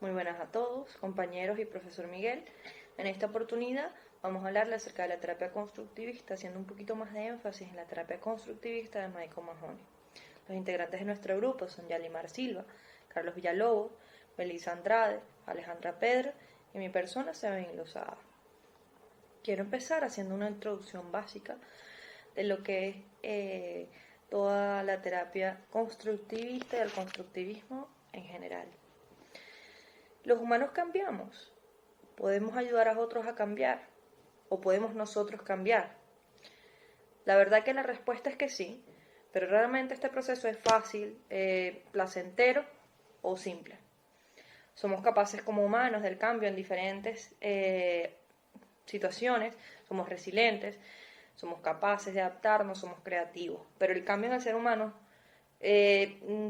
Muy buenas a todos, compañeros y profesor Miguel. En esta oportunidad vamos a hablarle acerca de la terapia constructivista, haciendo un poquito más de énfasis en la terapia constructivista de Michael Mahoney. Los integrantes de nuestro grupo son Yalimar Silva, Carlos Villalobos, Melissa Andrade, Alejandra Pedro y mi persona, Sebastián Lozada. Quiero empezar haciendo una introducción básica de lo que es toda la terapia constructivista y el constructivismo en general. Los humanos cambiamos, podemos ayudar a otros a cambiar o podemos nosotros cambiar. La verdad que la respuesta es que sí, pero realmente este proceso es fácil, placentero o simple. Somos capaces como humanos del cambio en diferentes situaciones, somos resilientes, somos capaces de adaptarnos, somos creativos, pero el cambio en el ser humano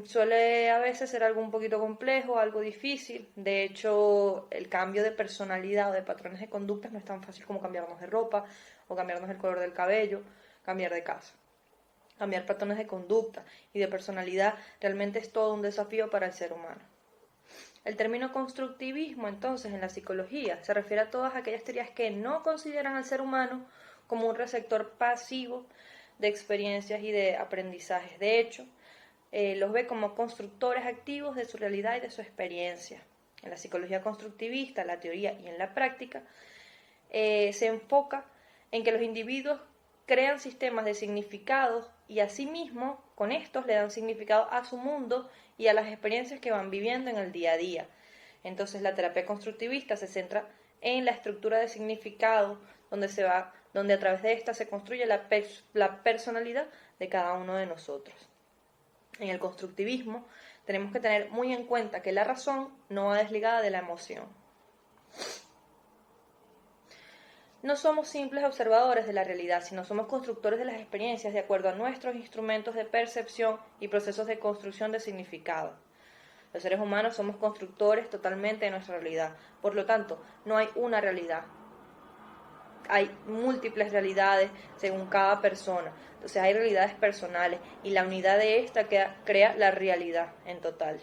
suele a veces ser algo un poquito complejo, algo difícil. De hecho, el cambio de personalidad o de patrones de conductas no es tan fácil como cambiarnos de ropa o cambiarnos el color del cabello, cambiar de casa. Cambiar patrones de conducta y de personalidad realmente es todo un desafío para el ser humano. El término constructivismo, entonces, en la psicología, se refiere a todas aquellas teorías que no consideran al ser humano como un receptor pasivo de experiencias y de aprendizajes. De hecho, los ve como constructores activos de su realidad y de su experiencia. En la psicología constructivista, la teoría y en la práctica, se enfoca en que los individuos crean sistemas de significados y asimismo con estos le dan significado a su mundo y a las experiencias que van viviendo en el día a día. Entonces la terapia constructivista se centra en la estructura de significado donde a través de esta se construye la personalidad de cada uno de nosotros. En el constructivismo tenemos que tener muy en cuenta que la razón no va desligada de la emoción. No somos simples observadores de la realidad, sino somos constructores de las experiencias de acuerdo a nuestros instrumentos de percepción y procesos de construcción de significado. Los seres humanos somos constructores totalmente de nuestra realidad. Por lo tanto, no hay una realidad. Hay múltiples realidades según cada persona. Entonces hay realidades personales y la unidad de esta crea la realidad en total.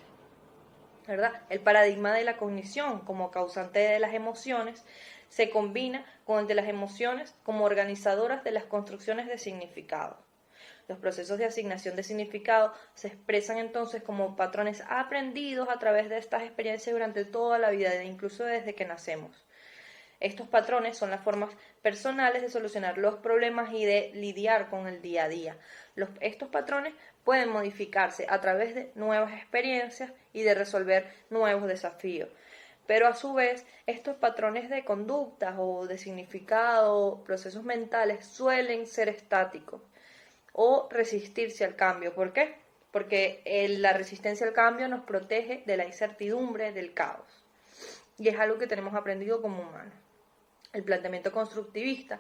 ¿Verdad? El paradigma de la cognición como causante de las emociones se combina con el de las emociones como organizadoras de las construcciones de significado. Los procesos de asignación de significado se expresan entonces como patrones aprendidos a través de estas experiencias durante toda la vida, incluso desde que nacemos. Estos patrones son las formas personales de solucionar los problemas y de lidiar con el día a día. Estos patrones pueden modificarse a través de nuevas experiencias y de resolver nuevos desafíos. Pero a su vez, estos patrones de conductas o de significado, procesos mentales, suelen ser estáticos o resistirse al cambio. ¿Por qué? Porque la resistencia al cambio nos protege de la incertidumbre, del caos. Y es algo que tenemos aprendido como humanos. El planteamiento constructivista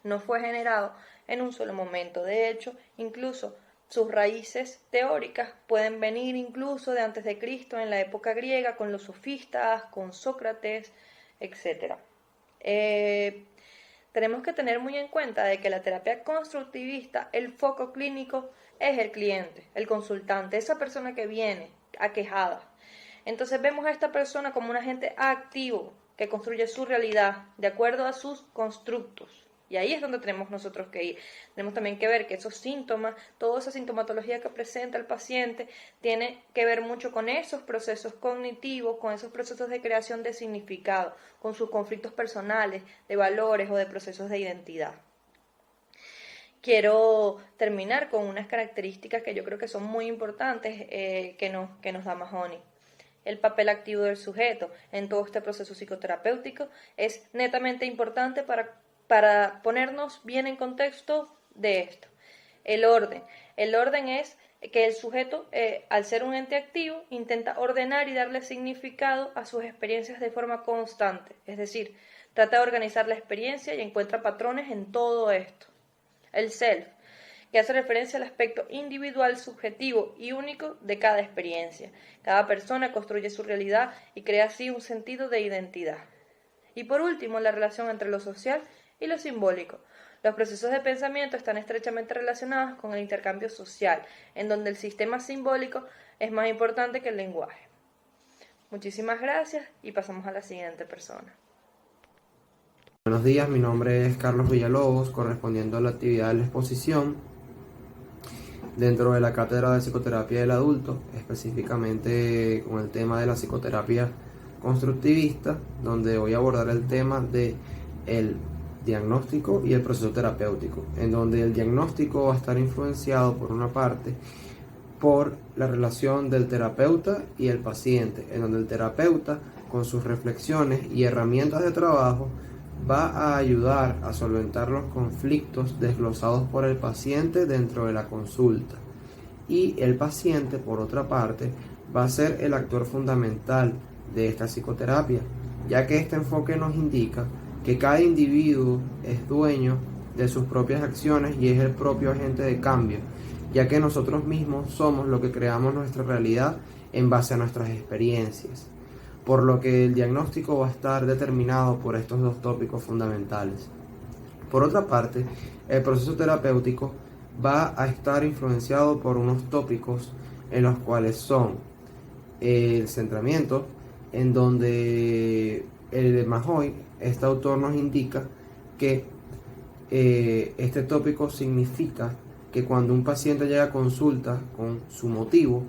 no fue generado en un solo momento. De hecho, incluso sus raíces teóricas pueden venir incluso de antes de Cristo, en la época griega, con los sofistas, con Sócrates, etc. Tenemos que tener muy en cuenta de que la terapia constructivista, el foco clínico es el cliente, el consultante, esa persona que viene aquejada. Entonces vemos a esta persona como un agente activo que construye su realidad de acuerdo a sus constructos. Y ahí es donde tenemos nosotros que ir. Tenemos también que ver que esos síntomas, toda esa sintomatología que presenta el paciente, tiene que ver mucho con esos procesos cognitivos, con esos procesos de creación de significado, con sus conflictos personales, de valores o de procesos de identidad. Quiero terminar con unas características que yo creo que son muy importantes que nos da Mahoney. El papel activo del sujeto en todo este proceso psicoterapéutico es netamente importante para ponernos bien en contexto de esto. El orden. El orden es que el sujeto, al ser un ente activo, intenta ordenar y darle significado a sus experiencias de forma constante. Es decir, trata de organizar la experiencia y encuentra patrones en todo esto. El self, que hace referencia al aspecto individual, subjetivo y único de cada experiencia. Cada persona construye su realidad y crea así un sentido de identidad. Y por último, la relación entre lo social y lo simbólico. Los procesos de pensamiento están estrechamente relacionados con el intercambio social, en donde el sistema simbólico es más importante que el lenguaje. Muchísimas gracias y pasamos a la siguiente persona. Buenos días, mi nombre es Carlos Villalobos, correspondiendo a la actividad de la exposición dentro de la Cátedra de Psicoterapia del Adulto, específicamente con el tema de la psicoterapia constructivista, donde voy a abordar el tema de el diagnóstico y el proceso terapéutico, en donde el diagnóstico va a estar influenciado por una parte por la relación del terapeuta y el paciente, en donde el terapeuta con sus reflexiones y herramientas de trabajo va a ayudar a solventar los conflictos desglosados por el paciente dentro de la consulta, y el paciente, por otra parte, va a ser el actor fundamental de esta psicoterapia, ya que este enfoque nos indica que cada individuo es dueño de sus propias acciones y es el propio agente de cambio, ya que nosotros mismos somos lo que creamos nuestra realidad en base a nuestras experiencias, por lo que el diagnóstico va a estar determinado por estos dos tópicos fundamentales. Por otra parte, el proceso terapéutico va a estar influenciado por unos tópicos en los cuales son el centramiento, en donde el Mahoy, este autor, nos indica que este tópico significa que cuando un paciente llega a consulta con su motivo,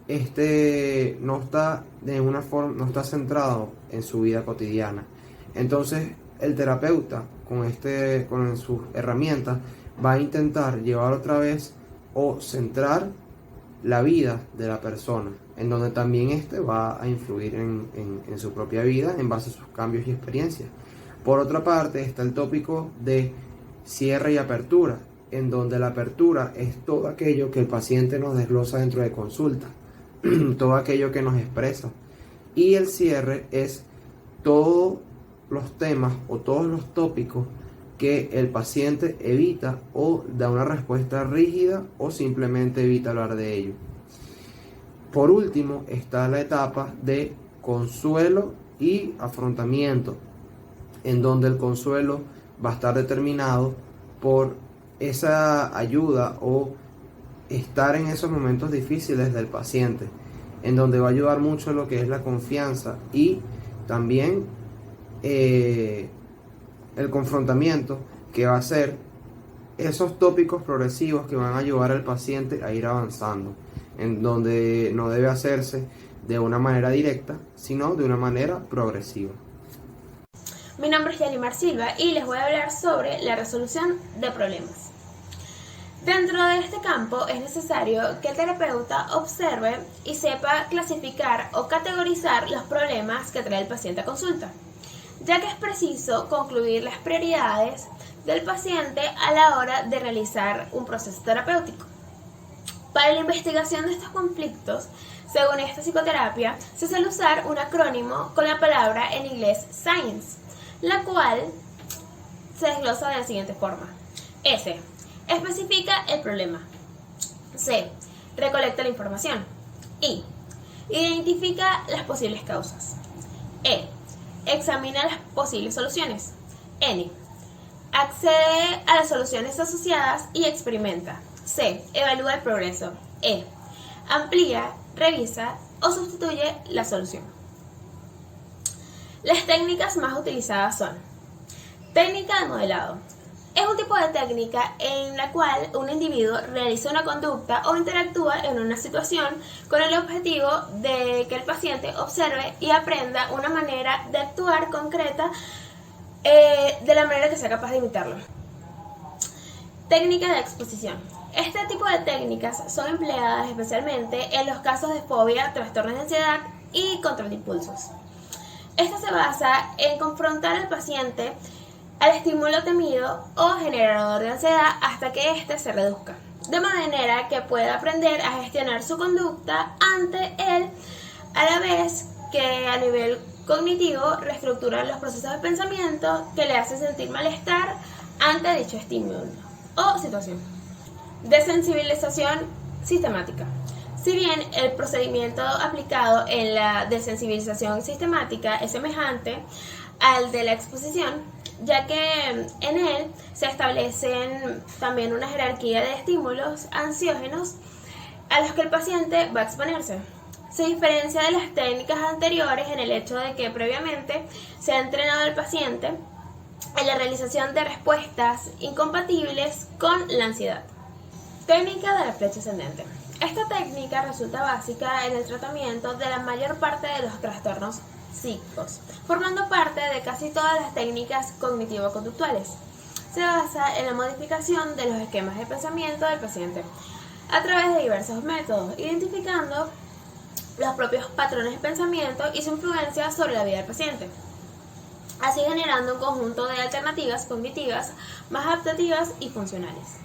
este no está no está centrado en su vida cotidiana. Entonces, el terapeuta con sus herramientas va a intentar llevar otra vez o centrar la vida de la persona, en donde también va a influir en su propia vida en base a sus cambios y experiencias. Por otra parte, está el tópico de cierre y apertura, en donde la apertura es todo aquello que el paciente nos desglosa dentro de consulta, todo aquello que nos expresa, y el cierre es todos los temas o todos los tópicos que el paciente evita o da una respuesta rígida o simplemente evita hablar de ello. Por último está la etapa de consuelo y afrontamiento, en donde el consuelo va a estar determinado por esa ayuda o estar en esos momentos difíciles del paciente, en donde va a ayudar mucho lo que es la confianza y también el confrontamiento, que va a ser esos tópicos progresivos que van a ayudar al paciente a ir avanzando, en donde no debe hacerse de una manera directa, sino de una manera progresiva. Mi nombre es Yalimar Silva y les voy a hablar sobre la resolución de problemas. Dentro de este campo es necesario que el terapeuta observe y sepa clasificar o categorizar los problemas que trae el paciente a consulta, ya que es preciso concluir las prioridades del paciente a la hora de realizar un proceso terapéutico. Para la investigación de estos conflictos, según esta psicoterapia, se suele usar un acrónimo con la palabra en inglés SCIENCE, la cual se desglosa de la siguiente forma. S. Especifica el problema. C. Recolecta la información. I. Identifica las posibles causas. E. Examina las posibles soluciones. N. Accede a las soluciones asociadas y experimenta. C. Evalúa el progreso. E. Amplía, revisa o sustituye la solución. Las técnicas más utilizadas son: técnica de modelado. Es un tipo de técnica en la cual un individuo realiza una conducta o interactúa en una situación con el objetivo de que el paciente observe y aprenda una manera de actuar concreta de la manera que sea capaz de imitarlo. Técnica de exposición. Este tipo de técnicas son empleadas especialmente en los casos de fobia, trastornos de ansiedad y control de impulsos. Esta se basa en confrontar al paciente al estímulo temido o generador de ansiedad hasta que éste se reduzca, de manera que pueda aprender a gestionar su conducta ante él, a la vez que a nivel cognitivo reestructura los procesos de pensamiento que le hacen sentir malestar ante dicho estímulo o situación. Desensibilización sistemática. Si bien el procedimiento aplicado en la desensibilización sistemática es semejante al de la exposición, ya que en él se establecen también una jerarquía de estímulos ansiógenos a los que el paciente va a exponerse. Se diferencia de las técnicas anteriores en el hecho de que previamente se ha entrenado al paciente en la realización de respuestas incompatibles con la ansiedad. Técnica de la flecha ascendente. Esta técnica resulta básica en el tratamiento de la mayor parte de los trastornos psíquicos, formando parte de casi todas las técnicas cognitivo-conductuales. Se basa en la modificación de los esquemas de pensamiento del paciente a través de diversos métodos, identificando los propios patrones de pensamiento y su influencia sobre la vida del paciente, así generando un conjunto de alternativas cognitivas más adaptativas y funcionales.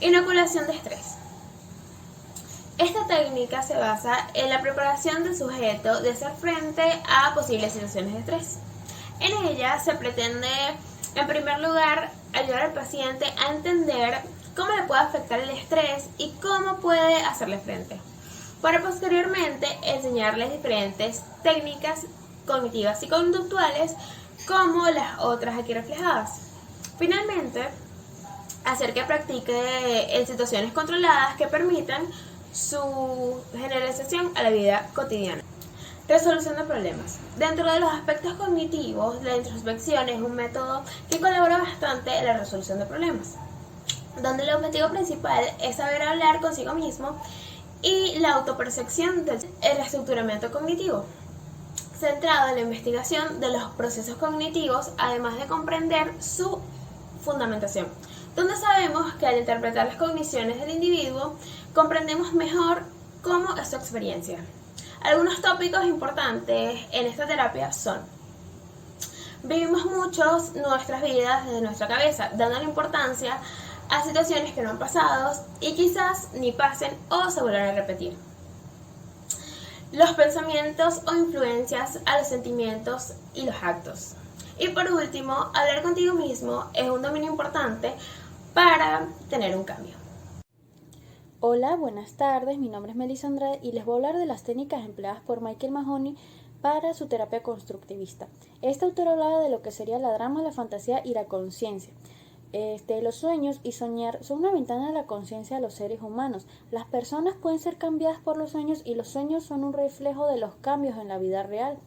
Inoculación de estrés. Esta técnica se basa en la preparación del sujeto de hacer frente a posibles situaciones de estrés. En ella se pretende, en primer lugar, ayudar al paciente a entender cómo le puede afectar el estrés y cómo puede hacerle frente, para posteriormente enseñarles diferentes técnicas cognitivas y conductuales como las otras aquí reflejadas. Finalmente, hacer que practique en situaciones controladas que permitan su generalización a la vida cotidiana. Resolución de problemas. Dentro de los aspectos cognitivos, la introspección es un método que colabora bastante en la resolución de problemas, donde el objetivo principal es saber hablar consigo mismo y la autopercepción del estructuramiento cognitivo, centrado en la investigación de los procesos cognitivos, además de comprender su fundamentación, donde sabemos que al interpretar las cogniciones del individuo, comprendemos mejor cómo es su experiencia. Algunos tópicos importantes en esta terapia son: vivimos muchos nuestras vidas desde nuestra cabeza, dando la importancia a situaciones que no han pasado y quizás ni pasen o se vuelvan a repetir. Los pensamientos o influencias a los sentimientos y los actos. Y por último, hablar contigo mismo es un dominio importante para tener un cambio. Hola, buenas tardes, mi nombre es Melissa Andrade y les voy a hablar de las técnicas empleadas por Michael Mahoney para su terapia constructivista. Este autor hablaba de lo que sería la drama, la fantasía y la conciencia. Los sueños y soñar son una ventana de la conciencia de los seres humanos. Las personas pueden ser cambiadas por los sueños y los sueños son un reflejo de los cambios en la vida real.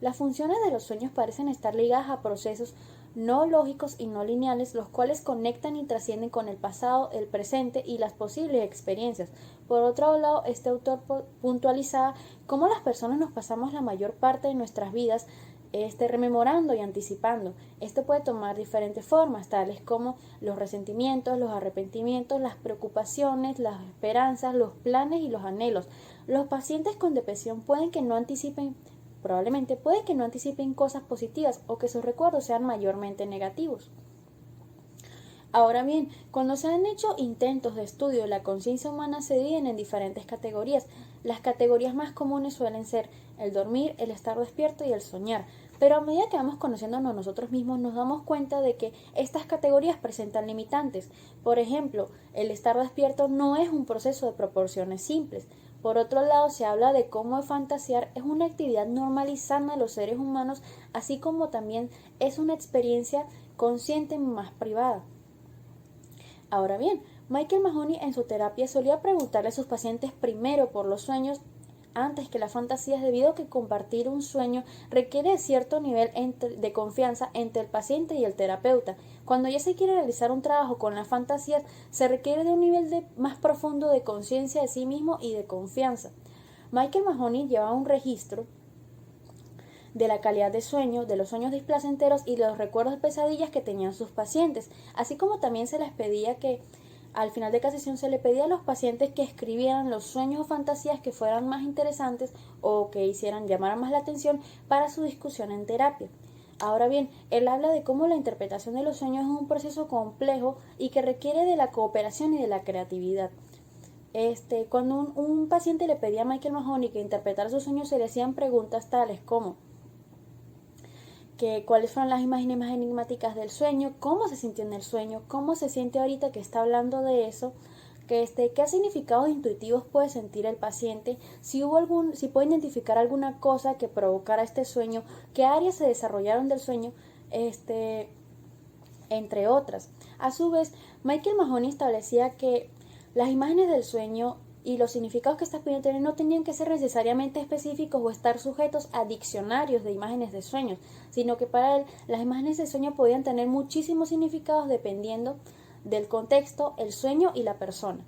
Las funciones de los sueños parecen estar ligadas a procesos no lógicos y no lineales, los cuales conectan y trascienden con el pasado, el presente y las posibles experiencias. Por otro lado, este autor puntualizaba cómo las personas nos pasamos la mayor parte de nuestras vidas rememorando y anticipando. Esto puede tomar diferentes formas, tales como los resentimientos, los arrepentimientos, las preocupaciones, las esperanzas, los planes y los anhelos. Los pacientes con depresión probablemente puede que no anticipen cosas positivas o que sus recuerdos sean mayormente negativos. Ahora bien, cuando se han hecho intentos de estudio de la conciencia humana, se dividen en diferentes categorías. Las categorías más comunes suelen ser el dormir, el estar despierto y el soñar. Pero a medida que vamos conociéndonos nosotros mismos, nos damos cuenta de que estas categorías presentan limitantes. Por ejemplo, el estar despierto no es un proceso de proporciones simples. Por otro lado, se habla de cómo fantasear es una actividad normalizada a los seres humanos, así como también es una experiencia consciente más privada. Ahora bien, Michael Mahoney en su terapia solía preguntarle a sus pacientes primero por los sueños antes que las fantasías, debido a que compartir un sueño requiere cierto nivel de confianza entre el paciente y el terapeuta. Cuando ya se quiere realizar un trabajo con las fantasías, se requiere de un nivel más profundo de conciencia de sí mismo y de confianza. Michael Mahoney llevaba un registro de la calidad de sueño, de los sueños displacenteros y de los recuerdos de pesadillas que tenían sus pacientes, así como también se les pedía que al final de cada sesión se le pedía a los pacientes que escribieran los sueños o fantasías que fueran más interesantes o que llamaran más la atención para su discusión en terapia. Ahora bien, él habla de cómo la interpretación de los sueños es un proceso complejo y que requiere de la cooperación y de la creatividad. Cuando un paciente le pedía a Michael Mahoney que interpretara sus sueños, se le hacían preguntas tales como cuáles fueron las imágenes más enigmáticas del sueño, cómo se sintió en el sueño, cómo se siente ahorita que está hablando de eso, qué significados intuitivos puede sentir el paciente, si puede identificar alguna cosa que provocara este sueño, qué áreas se desarrollaron del sueño, entre otras. A su vez, Michael Mahoney establecía que las imágenes del sueño y los significados que estas podían tener no tenían que ser necesariamente específicos o estar sujetos a diccionarios de imágenes de sueños, sino que para él las imágenes de sueño podían tener muchísimos significados dependiendo del contexto, el sueño y la persona.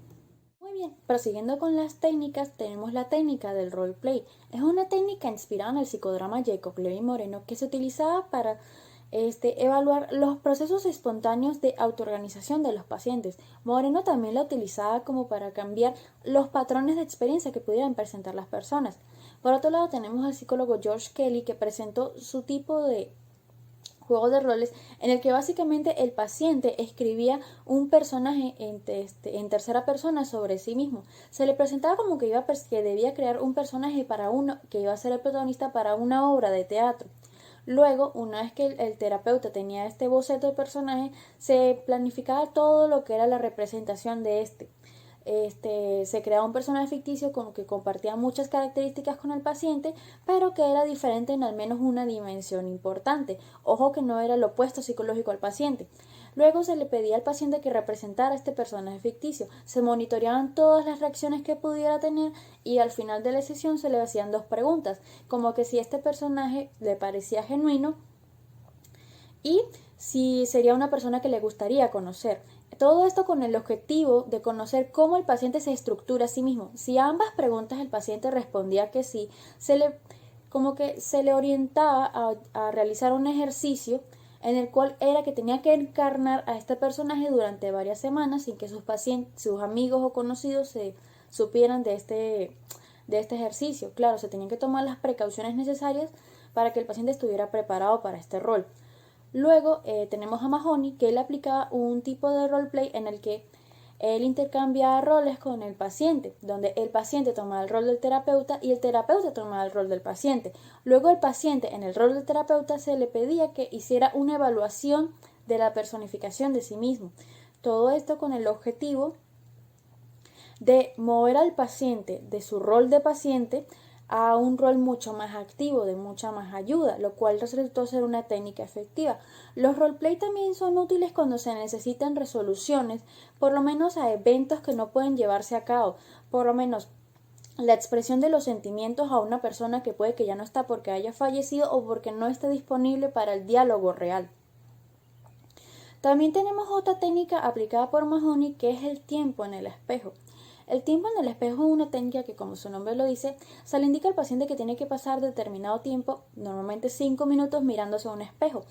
Muy bien, prosiguiendo con las técnicas, tenemos la técnica del roleplay. Es una técnica inspirada en el psicodrama Jacob Levy Moreno que se utilizaba para evaluar los procesos espontáneos de autoorganización de los pacientes. Moreno también la utilizaba como para cambiar los patrones de experiencia que pudieran presentar las personas. Por otro lado, tenemos al psicólogo George Kelly, que presentó su tipo de juego de roles en el que básicamente el paciente escribía un personaje en tercera persona sobre sí mismo. Se le presentaba como que debía crear un personaje que iba a ser el protagonista para una obra de teatro. Luego, una vez que el terapeuta tenía este boceto de personaje, se planificaba todo lo que era la representación de se creaba un personaje ficticio como que compartía muchas características con el paciente, pero que era diferente en al menos una dimensión importante. Ojo que no era el opuesto psicológico al paciente. Luego se le pedía al paciente que representara este personaje ficticio. Se monitoreaban todas las reacciones que pudiera tener y al final de la sesión se le hacían 2 preguntas, como que si este personaje le parecía genuino y si sería una persona que le gustaría conocer. Todo esto con el objetivo de conocer cómo el paciente se estructura a sí mismo. Si a ambas preguntas el paciente respondía que sí, se le orientaba a realizar un ejercicio en el cual era que tenía que encarnar a este personaje durante varias semanas sin que sus amigos o conocidos se supieran de este ejercicio. Claro, se tenían que tomar las precauciones necesarias para que el paciente estuviera preparado para este rol. Luego tenemos a Mahoney, que él aplicaba un tipo de roleplay en el que él intercambiaba roles con el paciente, donde el paciente tomaba el rol del terapeuta y el terapeuta tomaba el rol del paciente. Luego el paciente, en el rol del terapeuta, se le pedía que hiciera una evaluación de la personificación de sí mismo. Todo esto con el objetivo de mover al paciente de su rol de paciente a un rol mucho más activo, de mucha más ayuda, lo cual resultó ser una técnica efectiva. Los roleplay también son útiles cuando se necesitan resoluciones, por lo menos a eventos que no pueden llevarse a cabo, por lo menos la expresión de los sentimientos a una persona que puede que ya no está porque haya fallecido o porque no esté disponible para el diálogo real. También tenemos otra técnica aplicada por Mahoney, que es el tiempo en el espejo. El tiempo en el espejo es una técnica que, como su nombre lo dice, se le indica al paciente que tiene que pasar determinado tiempo, normalmente 5 minutos, mirándose a un espejo.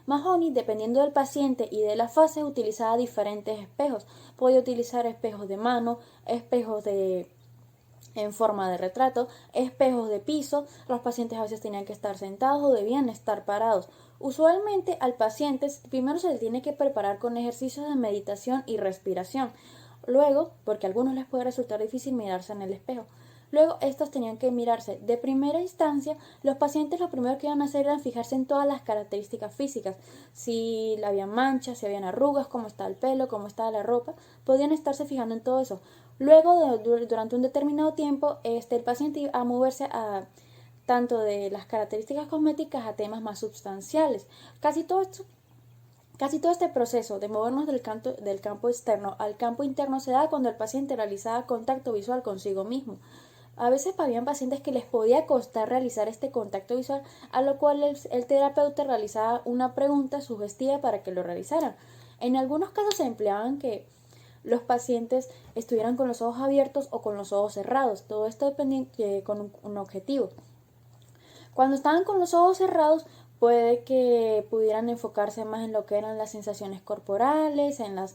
Mahoney, dependiendo del paciente y de la fase, utilizaba diferentes espejos. Podía utilizar espejos de mano, espejos en forma de retrato, espejos de piso. Los pacientes a veces tenían que estar sentados o debían estar parados. Usualmente al paciente primero se le tiene que preparar con ejercicios de meditación y respiración. Luego, porque a algunos les puede resultar difícil mirarse en el espejo, luego estos tenían que mirarse. De primera instancia, los pacientes lo primero que iban a hacer era fijarse en todas las características físicas, si había manchas, si habían arrugas, cómo estaba el pelo, cómo estaba la ropa, podían estarse fijando en todo eso. Luego, durante un determinado tiempo, el paciente iba a moverse tanto de las características cosméticas a temas más sustanciales. Casi todo este proceso de movernos del campo externo al campo interno se da cuando el paciente realizaba contacto visual consigo mismo. A veces habían pacientes que les podía costar realizar este contacto visual, a lo cual el terapeuta realizaba una pregunta sugestiva para que lo realizaran. En algunos casos se empleaban que los pacientes estuvieran con los ojos abiertos o con los ojos cerrados. Todo esto depende con un objetivo. Cuando estaban con los ojos cerrados, puede que pudieran enfocarse más en lo que eran las sensaciones corporales, en las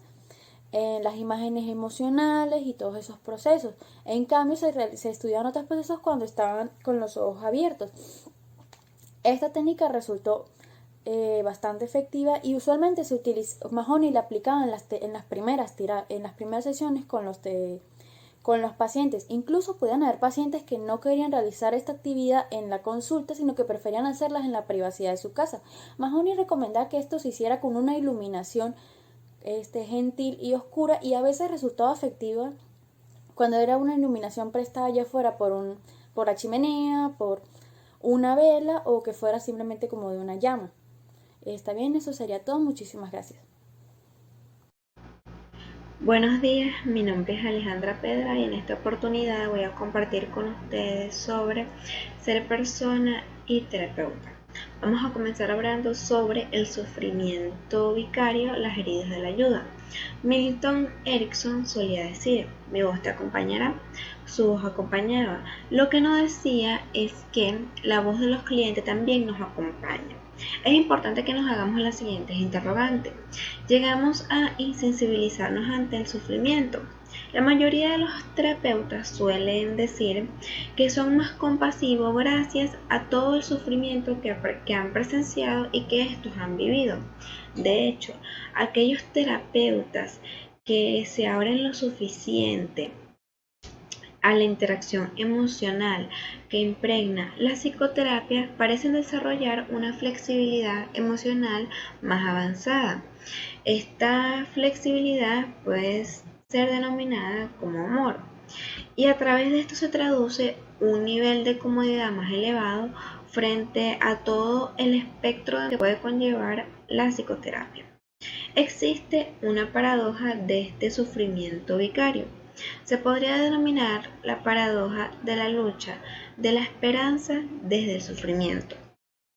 imágenes emocionales y todos esos procesos. En cambio, se estudiaban otros procesos cuando estaban con los ojos abiertos. Esta técnica resultó bastante efectiva y usualmente Mahoney la aplicaba en las primeras sesiones con los pacientes. Incluso podían haber pacientes que no querían realizar esta actividad en la consulta, sino que preferían hacerlas en la privacidad de su casa. Mahoney recomendaba que esto se hiciera con una iluminación gentil y oscura, y a veces resultaba efectiva cuando era una iluminación prestada ya fuera por la chimenea, por una vela o que fuera simplemente como de una llama. Está bien, eso sería todo. Muchísimas gracias. Buenos días, mi nombre es Alejandra Pedra y en esta oportunidad voy a compartir con ustedes sobre ser persona y terapeuta. Vamos a comenzar hablando sobre el sufrimiento vicario, las heridas de la ayuda. Milton Erickson solía decir: mi voz te acompañará, su voz acompañaba. Lo que no decía es que la voz de los clientes también nos acompaña. Es importante que nos hagamos las siguientes interrogantes. ¿Llegamos a insensibilizarnos ante el sufrimiento? La mayoría de los terapeutas suelen decir que son más compasivos gracias a todo el sufrimiento que han presenciado y que estos han vivido. De hecho, aquellos terapeutas que se abren lo suficiente a la interacción emocional que impregna la psicoterapia parecen desarrollar una flexibilidad emocional más avanzada. Esta flexibilidad puede ser denominada como amor, y a través de esto se traduce un nivel de comodidad más elevado frente a todo el espectro que puede conllevar la psicoterapia. Existe una paradoja de este sufrimiento vicario. Se podría denominar la paradoja de la lucha de la esperanza desde el sufrimiento.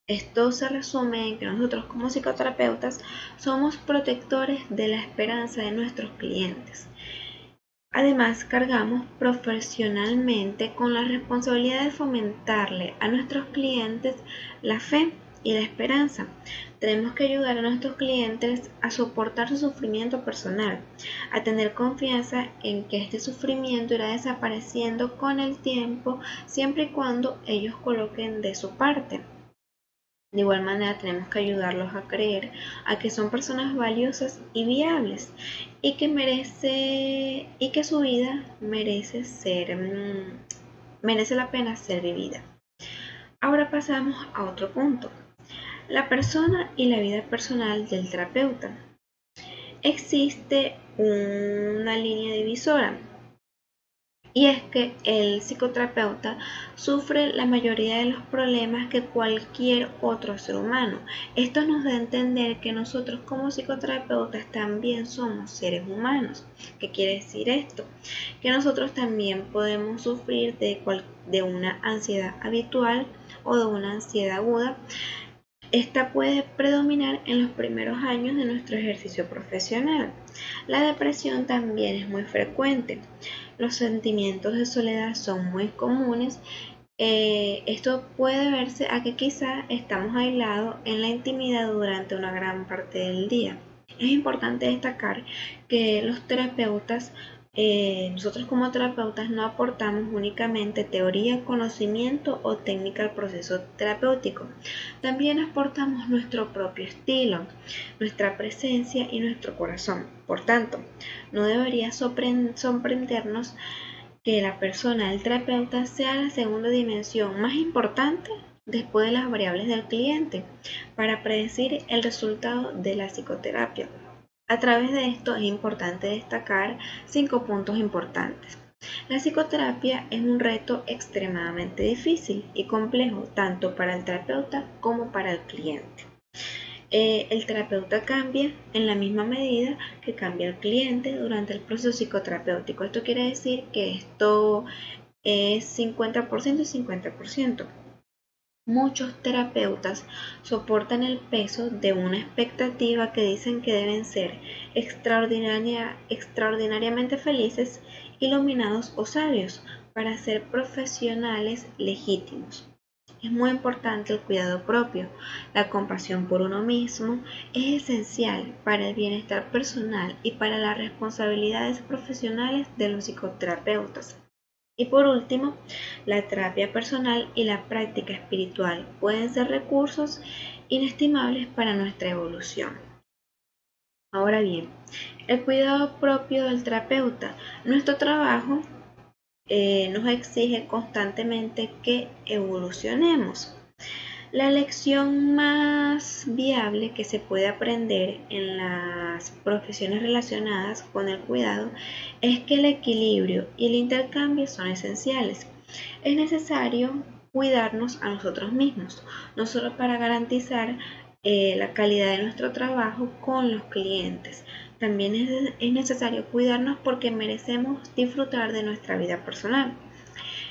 Esto se resume en que nosotros como psicoterapeutas somos protectores de la esperanza de nuestros clientes. Además, cargamos profesionalmente con la responsabilidad de fomentarle a nuestros clientes la fe y la esperanza. Tenemos que ayudar a nuestros clientes a soportar su sufrimiento personal, a tener confianza en que este sufrimiento irá desapareciendo con el tiempo, siempre y cuando ellos coloquen de su parte. De igual manera, tenemos que ayudarlos a creer a que son personas valiosas y viables y que su vida merece la pena ser vivida. Ahora pasamos a otro punto: la persona y la vida personal del terapeuta. Existe una línea divisora, y es que el psicoterapeuta sufre la mayoría de los problemas que cualquier otro ser humano. Esto nos da a entender que nosotros como psicoterapeutas también somos seres humanos. ¿Qué quiere decir esto? Que nosotros también podemos sufrir de una ansiedad habitual o de una ansiedad aguda. Esta puede predominar en los primeros años de nuestro ejercicio profesional. La depresión también es muy frecuente. Los sentimientos de soledad son muy comunes. Esto puede verse a que quizá estamos aislados en la intimidad durante una gran parte del día. Es importante destacar que los terapeutas, nosotros como terapeutas no aportamos únicamente teoría, conocimiento o técnica al proceso terapéutico. También aportamos nuestro propio estilo, nuestra presencia y nuestro corazón. Por tanto, no debería sorprendernos que la persona del terapeuta sea la segunda dimensión más importante después de las variables del cliente para predecir el resultado de la psicoterapia. A través de esto es importante destacar 5 puntos importantes. La psicoterapia es un reto extremadamente difícil y complejo tanto para el terapeuta como para el cliente. El terapeuta cambia en la misma medida que cambia el cliente durante el proceso psicoterapéutico. Esto quiere decir que esto es 50% y 50%. Muchos terapeutas soportan el peso de una expectativa que dicen que deben ser extraordinariamente felices, iluminados o sabios para ser profesionales legítimos. Es muy importante el cuidado propio. La compasión por uno mismo es esencial para el bienestar personal y para las responsabilidades profesionales de los psicoterapeutas. Y por último, la terapia personal y la práctica espiritual pueden ser recursos inestimables para nuestra evolución. Ahora bien, el cuidado propio del terapeuta. Nuestro trabajo nos exige constantemente que evolucionemos. La lección más viable que se puede aprender en las profesiones relacionadas con el cuidado es que el equilibrio y el intercambio son esenciales. Es necesario cuidarnos a nosotros mismos, no solo para garantizar la calidad de nuestro trabajo con los clientes. También es necesario cuidarnos porque merecemos disfrutar de nuestra vida personal.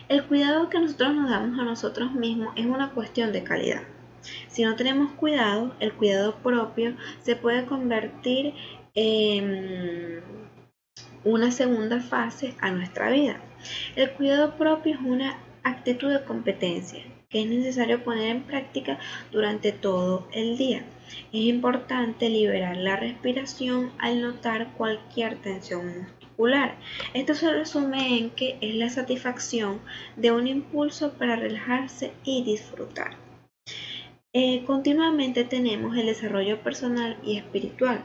El cuidado que nosotros nos damos a nosotros mismos es una cuestión de calidad. Si no tenemos cuidado, el cuidado propio se puede convertir en una segunda fase a nuestra vida. El cuidado propio es una actitud de competencia que es necesario poner en práctica durante todo el día. Es importante liberar la respiración al notar cualquier tensión muscular. Esto se resume en que es la satisfacción de un impulso para relajarse y disfrutar. Continuamente tenemos el desarrollo personal y espiritual.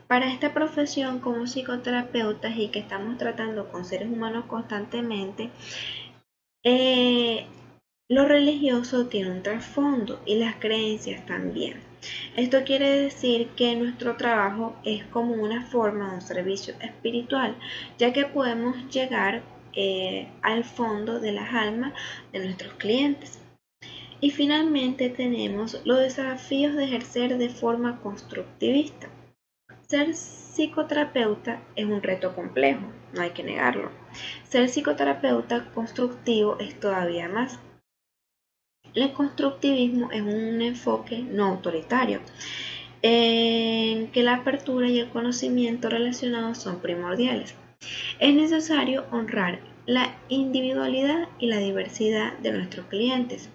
Para esta profesión como psicoterapeutas y que estamos tratando con seres humanos constantemente, lo religioso tiene un trasfondo y las creencias también. Esto quiere decir que nuestro trabajo es como una forma de un servicio espiritual, ya que podemos llegar al fondo de las almas de nuestros clientes. Y finalmente tenemos los desafíos de ejercer de forma constructivista. Ser psicoterapeuta es un reto complejo, no hay que negarlo. Ser psicoterapeuta constructivo es todavía más. El constructivismo es un enfoque no autoritario, en que la apertura y el conocimiento relacionados son primordiales. Es necesario honrar la individualidad y la diversidad de nuestros clientes.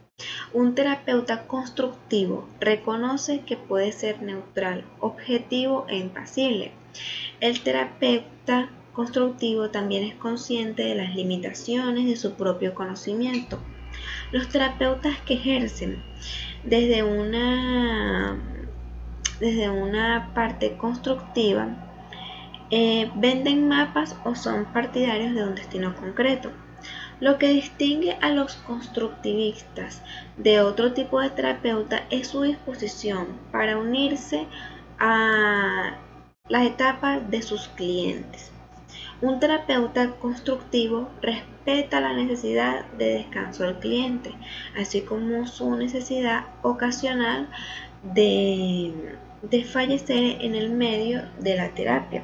Un terapeuta constructivo reconoce que puede ser neutral, objetivo e impasible. El terapeuta constructivo también es consciente de las limitaciones de su propio conocimiento. Los terapeutas que ejercen desde una parte constructiva venden mapas o son partidarios de un destino concreto. Lo que distingue a los constructivistas de otro tipo de terapeuta es su disposición para unirse a las etapas de sus clientes. Un terapeuta constructivo respeta la necesidad de descanso del cliente, así como su necesidad ocasional de fallecer en el medio de la terapia.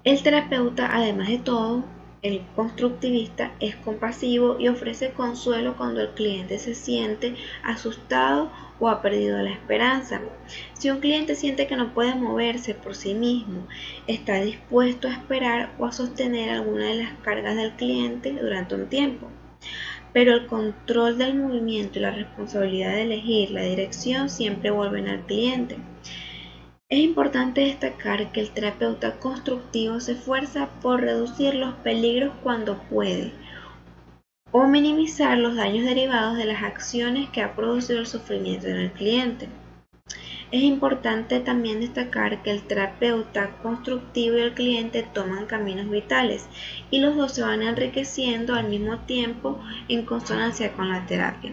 El terapeuta, además de todo, el constructivista es compasivo y ofrece consuelo cuando el cliente se siente asustado o ha perdido la esperanza. Si un cliente siente que no puede moverse por sí mismo, está dispuesto a esperar o a sostener alguna de las cargas del cliente durante un tiempo. Pero el control del movimiento y la responsabilidad de elegir la dirección siempre vuelven al cliente. Es importante destacar que el terapeuta constructivo se esfuerza por reducir los peligros cuando puede o minimizar los daños derivados de las acciones que ha producido el sufrimiento en el cliente. Es importante también destacar que el terapeuta constructivo y el cliente toman caminos vitales y los dos se van enriqueciendo al mismo tiempo en consonancia con la terapia.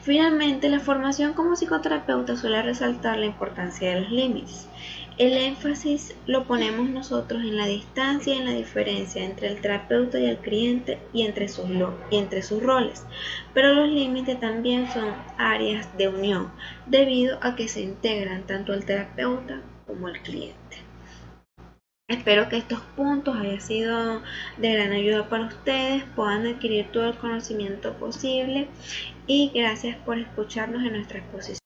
Finalmente, la formación como psicoterapeuta suele resaltar la importancia de los límites. El énfasis lo ponemos nosotros en la distancia y en la diferencia entre el terapeuta y el cliente y entre sus roles, pero los límites también son áreas de unión, debido a que se integran tanto el terapeuta como el cliente. Espero que estos puntos hayan sido de gran ayuda para ustedes, puedan adquirir todo el conocimiento posible y gracias por escucharnos en nuestra exposición.